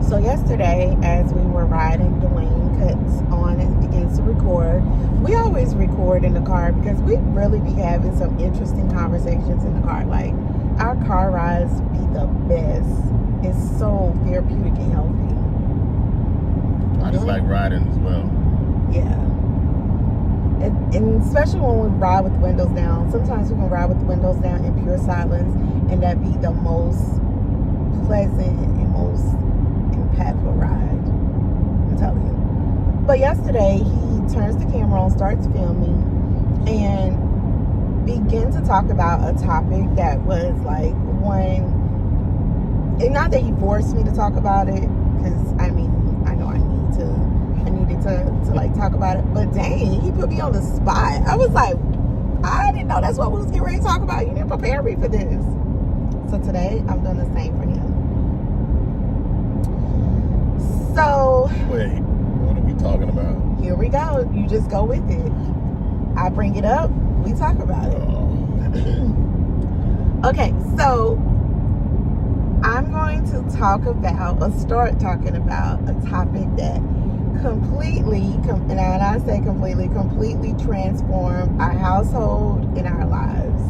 So yesterday, as we were riding, Dwayne cuts on and begins to record. We always record in the car because we really be having some interesting conversations in the car. Like, our car rides be the best. It's so therapeutic and healthy. I just like riding as well. Yeah. And especially when we ride with the windows down. Sometimes we can ride with the windows down in pure silence, and that be the most pleasant and most impactful ride. I'm telling you. But yesterday, he turns the camera on, starts filming, and began to talk about a topic that was like one. And not that he forced me to talk about it, because I mean, I know I needed to like talk about it. But dang, he put me on the spot. I was like, I didn't know that's what we was getting ready to talk about. You didn't prepare me for this. So today, I'm doing the same for him. So, wait, what are we talking about? Here we go. You just go with it. I bring it up. We talk about it. Okay, so I'm going to talk about, or start talking about, a topic that completely transformed our household and our lives.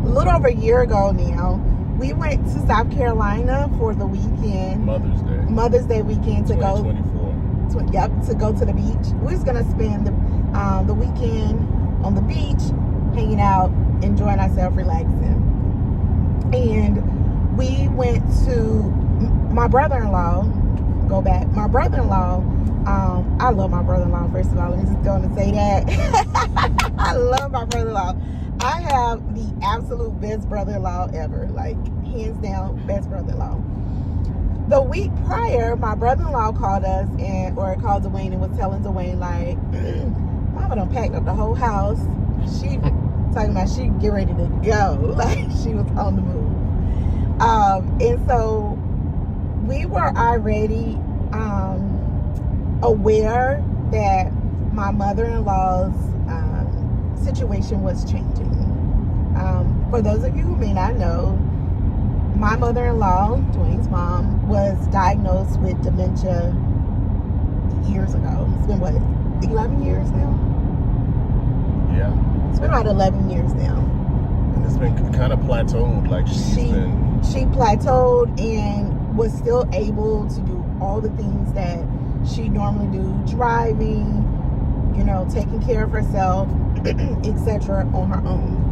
A little over a year ago now, we went to South Carolina for the weekend. Mother's Day weekend to go. 2024. To go to the beach. We was gonna spend the weekend on the beach, hanging out, enjoying ourselves, relaxing. And we went to my brother-in-law. My brother-in-law. I love my brother-in-law. First of all, let me just go on and say that. I love my brother-in-law. I have the absolute best brother-in-law ever. Like, hands down, best brother-in-law. The week prior, my brother-in-law called us called Dwayne and was telling Dwayne, like, Mama done packed up the whole house. She talking about she get ready to go. Like, she was on the move. And so we were already aware that my mother-in-law's situation was changing. For those of you who may not know, my mother-in-law, Dwayne's mom, was diagnosed with dementia years ago. It's been, 11 years now? Yeah. It's been about 11 years now. And it's been kind of plateaued. Like, she plateaued and was still able to do all the things that she normally do, driving, taking care of herself, etc., on her own.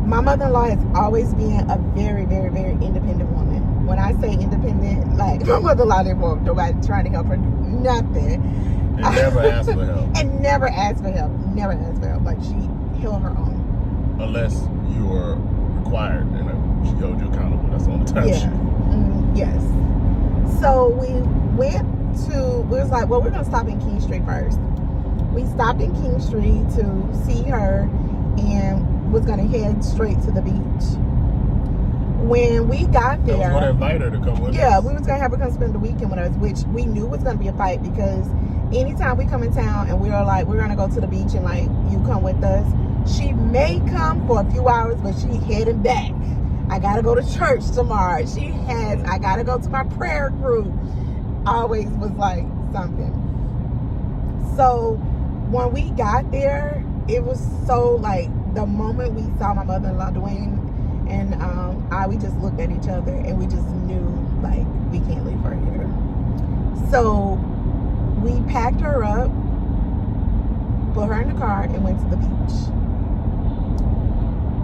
My mother-in-law has always been a very, very, very independent woman. When I say independent, like, my mother-in-law didn't want nobody trying to help her do nothing. And never asked for help. And never asked for help. Never asked for help. Like, she held her own. Unless you were required, and she held you accountable. That's the only time Yes. So we was like, well, we're going to stop in King Street first. We stopped in King Street to see her and was going to head straight to the beach. When we got there, I was going to invite her to come with us. Yeah, we was going to have her come spend the weekend with us, which we knew was going to be a fight, because anytime we come in town and we are like, we're going to go to the beach and, like, you come with us, she may come for a few hours, but she heading back. I got to go to church tomorrow. I got to go to my prayer group. Always was like something. So when we got there, it was so, like, the moment we saw my mother-in-law, Dwayne, and we just looked at each other and we just knew, like, we can't leave her here. So we packed her up, put her in the car, and went to the beach.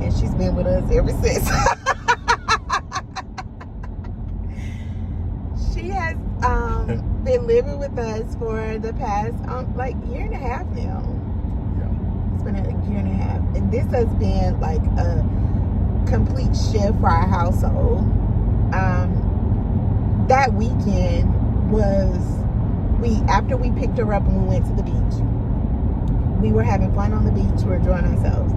And she's been with us ever since. She has been living with us for the past year and a half now. Yeah. It's been a year and a half. And this has been like a complete shift for our household. That weekend after we picked her up and we went to the beach, we were having fun on the beach. We were enjoying ourselves.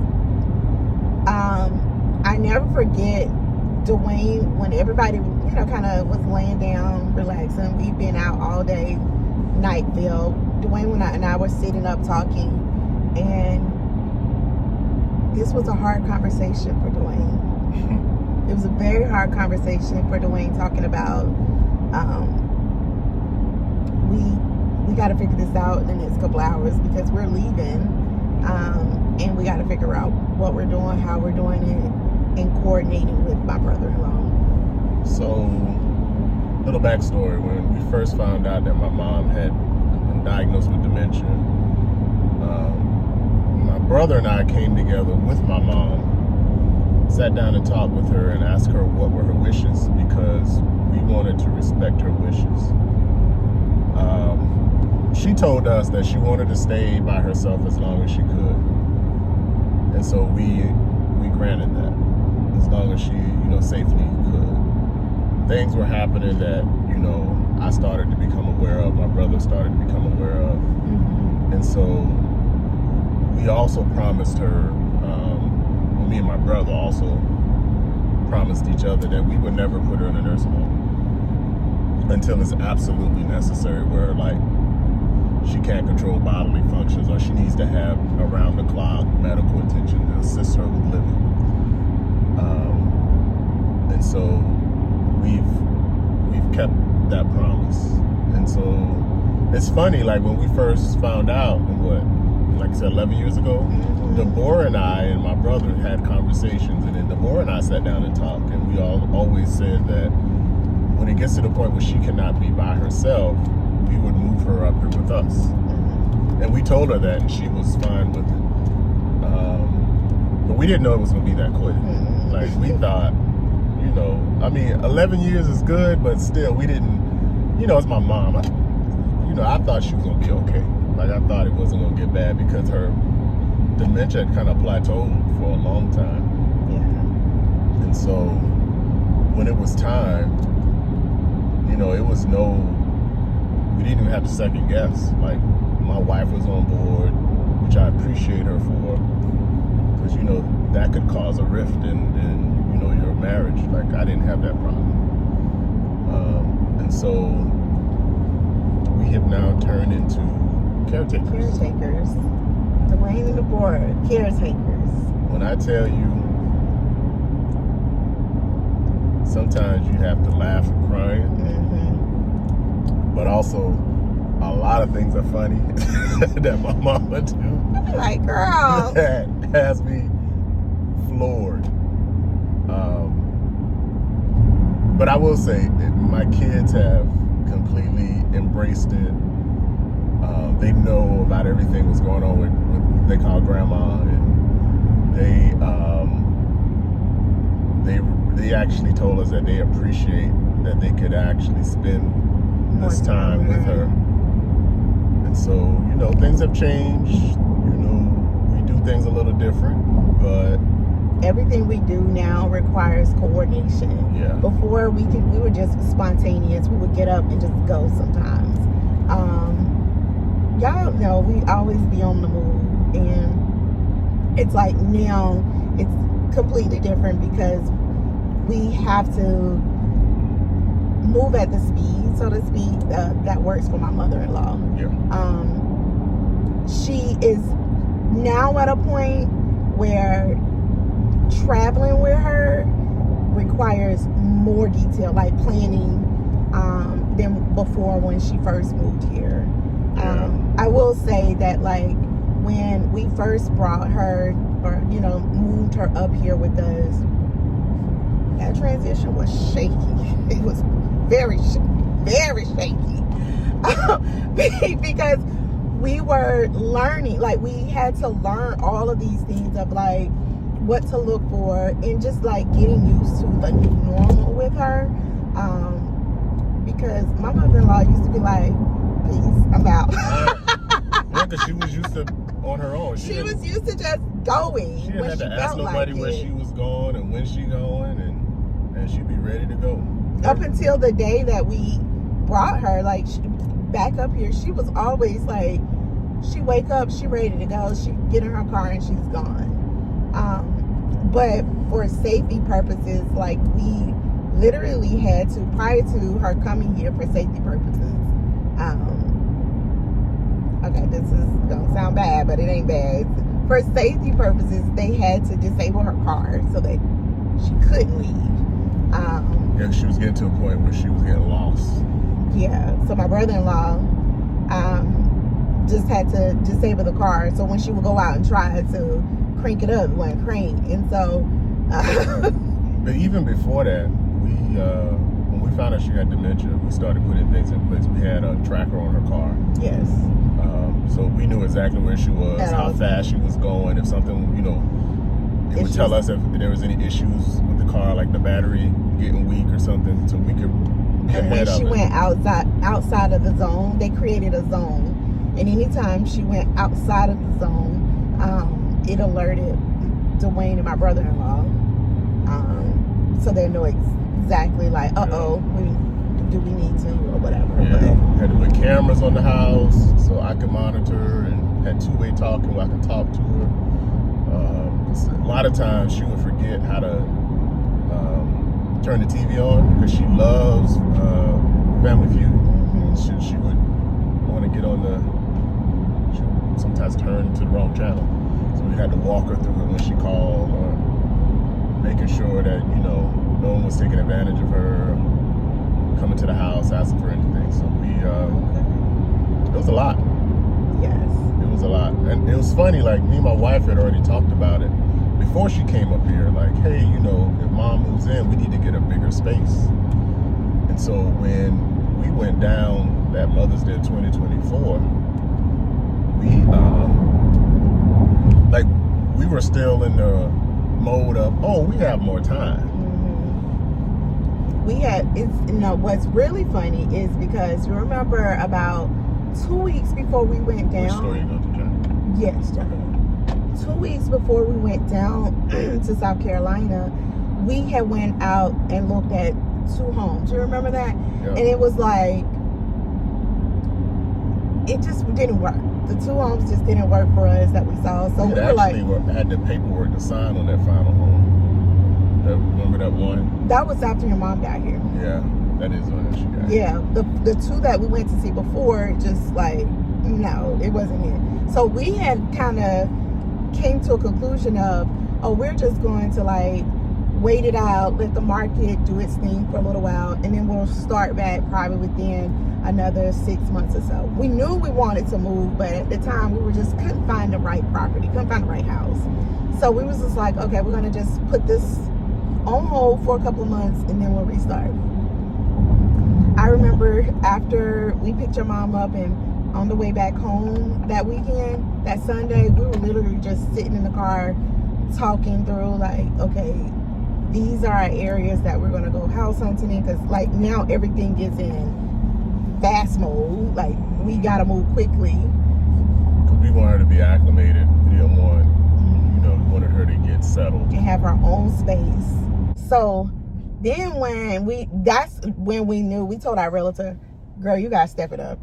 I never forget Dwayne, when everybody, kind of was laying down, relaxing. We've been out all day, Nightville. Dwayne and I were sitting up talking, and this was a hard conversation for Dwayne. It was a very hard conversation for Dwayne, talking about we got to figure this out in the next couple hours because we're leaving, and we got to figure out what we're doing, how we're doing it, and coordinating with my brother-in-law. So, little backstory: when we first found out that my mom had been diagnosed with dementia, my brother and I came together with my mom, sat down and talked with her and asked her what were her wishes, because we wanted to respect her wishes. She told us that she wanted to stay by herself as long as she could, and so we granted that, as long as she, safely could. Things were happening that, I started to become aware of, my brother started to become aware of, and so we also promised her, me and my brother also promised each other that we would never put her in a nursing home until it's absolutely necessary, where she can't control bodily functions, or she needs to have around-the-clock medical attention to assist her with living. And so we've kept that promise. And so it's funny, when we first found out, like I said, 11 years ago, Deborah and I and my brother had conversations, and then Deborah and I sat down and talked, and we always said that when it gets to the point where she cannot be by herself, we would move her up here with us. And we told her that, and she was fine with it. But we didn't know it was going to be that quick. We thought, 11 years is good, but still, we didn't, it's my mom. I thought she was going to be okay. I thought it wasn't going to get bad because her dementia had kind of plateaued for a long time. Yeah. And so when it was time, it was we didn't even have to second guess. My wife was on board, which I appreciate her for, because, that could cause a rift in your marriage. I didn't have that problem. And so we have now turned into caretakers. Dwayne and the board, caretakers. When I tell you, sometimes you have to laugh and cry, but also a lot of things are funny that my mama do. Girl, that has me floored. But I will say, my kids have completely embraced it. They know about everything that's going on with what they call grandma, and they actually told us that they appreciate that they could actually spend this time with her. And so, things have changed. We do things a little different, but everything we do now requires coordination. Yeah. Before we were just spontaneous. We would get up and just go sometimes. Y'all know we always be on the move, and it's now it's completely different because we have to move at the speed, so to speak, that works for my mother-in-law. Yeah. She is now at a point where traveling with her requires more detail, planning, than before when she first moved here. I will say that when we first brought her, or moved her up here with us, that transition was shaky. It was very very shaky because we were learning, we had to learn all of these things of what to look for, and just getting used to the new normal with her, because my mother-in-law used to be peace, I'm out. Yeah, because she was used to on her own. She was used to just going. She didn't have to ask nobody where she was going and when she going, and she'd be ready to go. Up until the day that we brought her, back up here, she was always she wake up, she ready to go, she get in her car and she's gone. But for safety purposes, we literally had to, prior to her coming here for safety purposes, okay, this is gonna sound bad, but it ain't bad. For safety purposes, they had to disable her car so that she couldn't leave. Yeah, she was getting to a point where she was getting lost. Yeah, so my brother-in-law just had to disable the car. So when she would go out and try to crank it up, it wouldn't crank. And so... But even before that, when we found out she had dementia, we started putting things in place. We had a tracker on her car. Yes. So we knew exactly where she was, how fast she was going. If something, it would tell us if there was any issues with the car, like the battery getting weak or something, so we could get ahead of it. And when she went outside of the zone, they created a zone. And anytime she went outside of the zone, it alerted Dwayne and my brother-in-law. So they know exactly, like, do we need to or whatever. Yeah, had to put cameras on the house so I could monitor, and had two-way talking where I could talk to her. A lot of times she would forget how to turn the TV on because she loves Family Feud. Mm-hmm. She would want to get on she would sometimes turn to the wrong channel. So we had to walk her through it when she called, or making sure that, no one was taking advantage of her, coming to the house, asking for anything. So it was a lot. Yes. It was a lot. And it was funny, like, me and my wife had already talked about it before she came up here. Like, hey, if mom moves in, we need to get a bigger space. And so when we went down that Mother's Day 2024, we were still in the mode of, we have more time. What's really funny is because you remember about 2 weeks before we went down. Which store you go to, John? Yes, John. 2 weeks before we went down to South Carolina, we had went out and looked at 2 homes. You remember that? Yeah. And it was like, it just didn't work. The 2 homes just didn't work for us that we saw. So we were like, had the paperwork to sign on that final home. Remember that one? That was after your mom got here. Yeah, that is when she got here. Yeah, the 2 that we went to see before, just like, no, it wasn't it. So we had kind of came to a conclusion of, we're just going to like wait it out, let the market do its thing for a little while, and then we'll start back probably within another 6 months or so. We knew we wanted to move, but at the time we couldn't find the right property, couldn't find the right house. So we was just like, okay, we're gonna just put this on hold for a couple of months and then we'll restart. I remember after we picked your mom up and on the way back home that weekend, that Sunday, we were literally just sitting in the car talking through like, okay, these are our areas that we're going to go house hunting in, because like now everything is in fast mode. Like we got to move quickly. Because we want her to be acclimated. We didn't want, we wanted her to get settled. And have her own space. So then that's when we knew, we told our realtor, girl, you got to step it up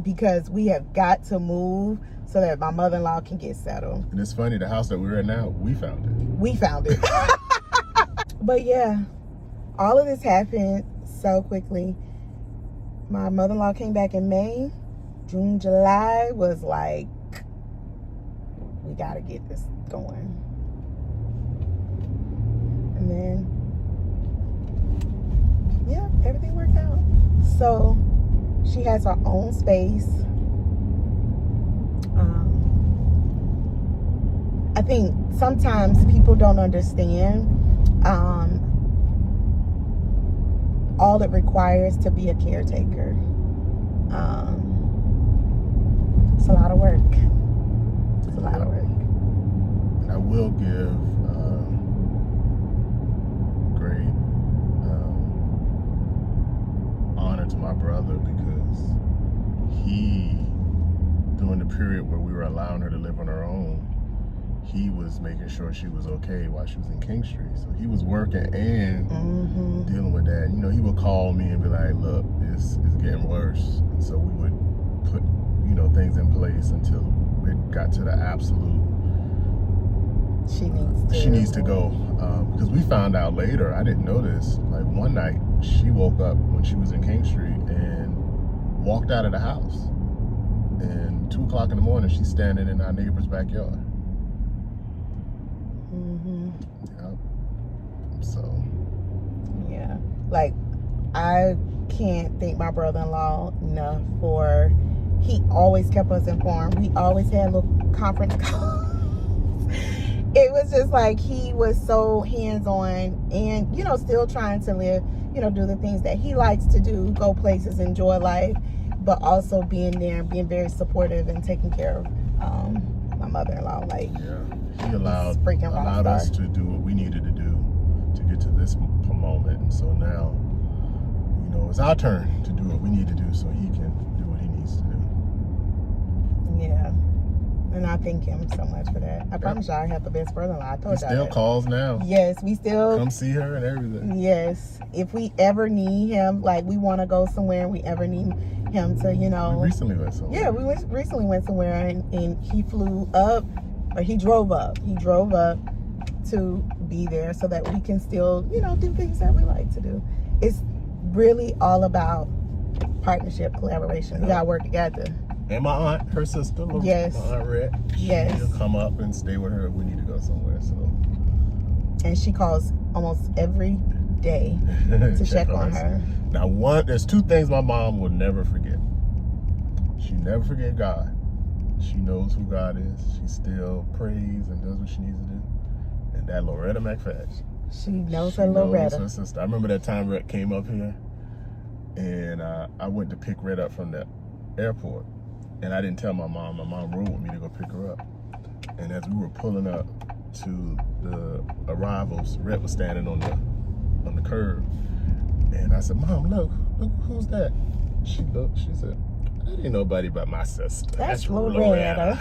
because we have got to move so that my mother-in-law can get settled. And it's funny, the house that we're in now, we found it. We found it. But yeah, all of this happened so quickly. My mother-in-law came back in May. June, July was like, we got to get this going. And then, yeah, everything worked out. So she has her own space. I think sometimes people don't understand all it requires to be a caretaker. It's a lot of work. It's a lot of work. And I will give great honor to my brother, because he, during the period where we were allowing her to live on her own, he was making sure she was okay while she was in King Street. So he was working and dealing with that. He would call me and be like, look, it's getting worse. And so we would put, things in place until it got to the absolute, she needs to go. Because we found out later, I didn't know this, like one night she woke up when she was in King Street and walked out of the house. And 2 o'clock in the morning, she's standing in our neighbor's backyard. Yep. So. Yeah. Like, I can't thank my brother-in-law enough for, he always kept us informed. We always had little conference calls. It was just like, he was so hands-on and, you know, still trying to live, you know, do the things that he likes to do, go places, enjoy life, but also being there and being very supportive and taking care of my mother-in-law. Like, he allowed freaking us to do what we needed to do to get to this moment. And so now, you know, it's our turn to do what we need to do so he can do what he needs to do. Yeah. And I thank him so much for that. I promise y'all I have the best brother-in-law. I told y'all He still that. calls now. Yes, we still come see her and everything. Yes. If we ever need him, like we want to go somewhere and we ever need him to, you know. We recently went somewhere. Yeah, we recently went somewhere and he flew up, or he drove up. He drove up to be there so that we can still, you know, do things that we like to do. It's really all about partnership, collaboration. We gotta work together. And my aunt, her sister, yes, my Aunt Red, she'll come up and stay with her if we need to go somewhere. So, and she calls almost every day to check on her. Now, there's two things my mom will never forget. She never forget God. She knows who God is. She still prays and does what she needs to do. And that Loretta McFadden. She knows her Loretta. Her sister. I remember that time Rhett came up here, and I went to pick Rhett up from the airport. And I didn't tell my mom. My mom rode with me to go pick her up. And as we were pulling up to the arrivals, Rhett was standing on the curb. And I said, Mom, look, who's that? She looked, she said, that ain't nobody but my sister. That's Loretta.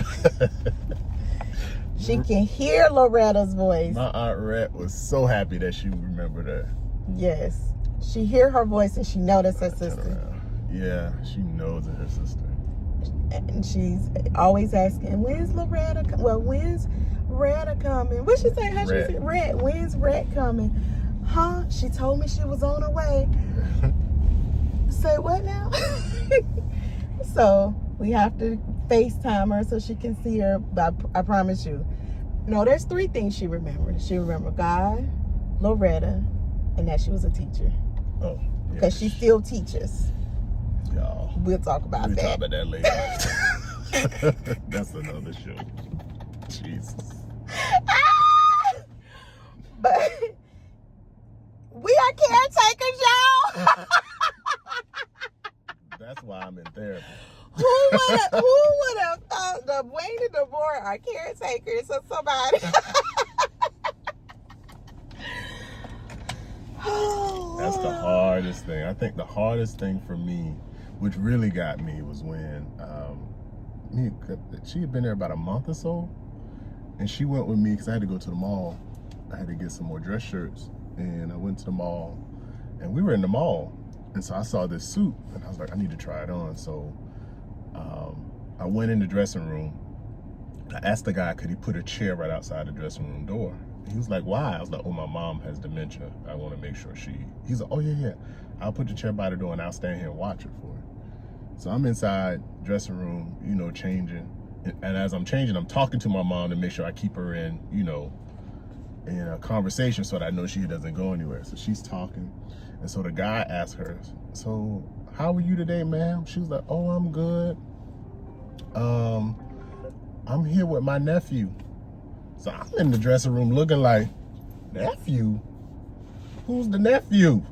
She can hear Loretta's voice. My Aunt Rhett was so happy that she remembered her. Yes. She hear her voice and she noticed her sister. Yeah, she knows it's her sister. And she's always asking, when's Loretta when's Retta coming? What she say? How she say? Red. When's Red coming? Huh? She told me she was on her way. Say what now? So we have to FaceTime her so she can see her. But I promise you, no, there's 3 things she remembers. She remembered God, Loretta, and that she was a teacher. Oh, because she still teaches. Y'all, we'll talk about that. We'll talk about that later. That's another show. Jesus. But we are caretakers, y'all. That's why I'm in therapy. Who would have thought the Wayne and Deborah are caretakers of somebody? That's the hardest thing. I think the hardest thing for me, which really got me, was when she had been there about a month or so, and she went with me because I had to go to the mall. I had to get some more dress shirts, and I went to the mall, and we were in the mall, and so I saw this suit, and I was like, I need to try it on. So I went in the dressing room. I asked the guy, could he put a chair right outside the dressing room door? He was like, why? I was like, oh, my mom has dementia. I want to make sure he's like, oh, yeah. I'll put the chair by the door and I'll stand here and watch it for her. So I'm inside dressing room, you know, changing. And as I'm changing, I'm talking to my mom to make sure I keep her in, you know, in a conversation so that I know she doesn't go anywhere. So she's talking. And so the guy asked her, so how are you today, ma'am? She was like, oh, I'm good. I'm here with my nephew. So I'm in the dressing room looking like, nephew? Who's the nephew?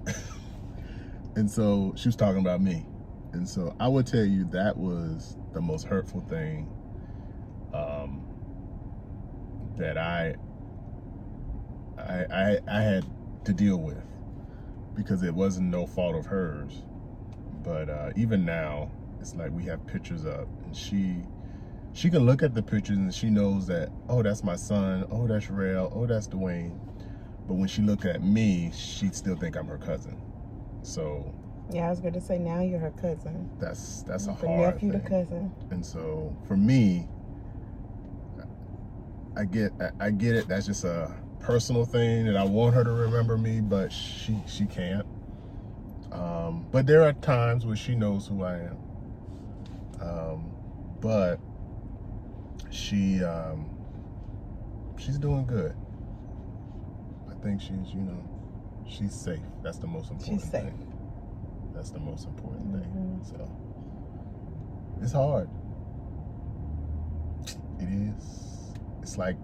And so she was talking about me. And so I would tell you that was the most hurtful thing that I had to deal with, because it wasn't no fault of hers. But even now, it's like we have pictures up, and she can look at the pictures and she knows that, oh, that's my son, oh, that's Rael, oh, that's Dwayne. But when she looked at me, she'd still think I'm her cousin. So yeah, I was going to say, now you're her cousin. That's a hard nephew thing. to cousin. And so for me, I get it. That's just a personal thing that I want her to remember me, but she can't. But there are times where she knows who I am. But she's doing good. I think she's, you know, she's safe. That's the most important She's safe. thing. That's the most important thing. So it's hard. It is. It's like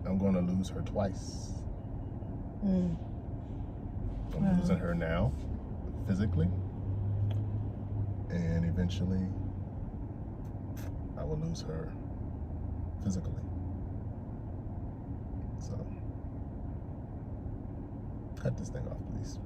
I'm going to lose her twice. I'm losing her now, physically, and eventually I will lose her physically. So, cut this thing off, please.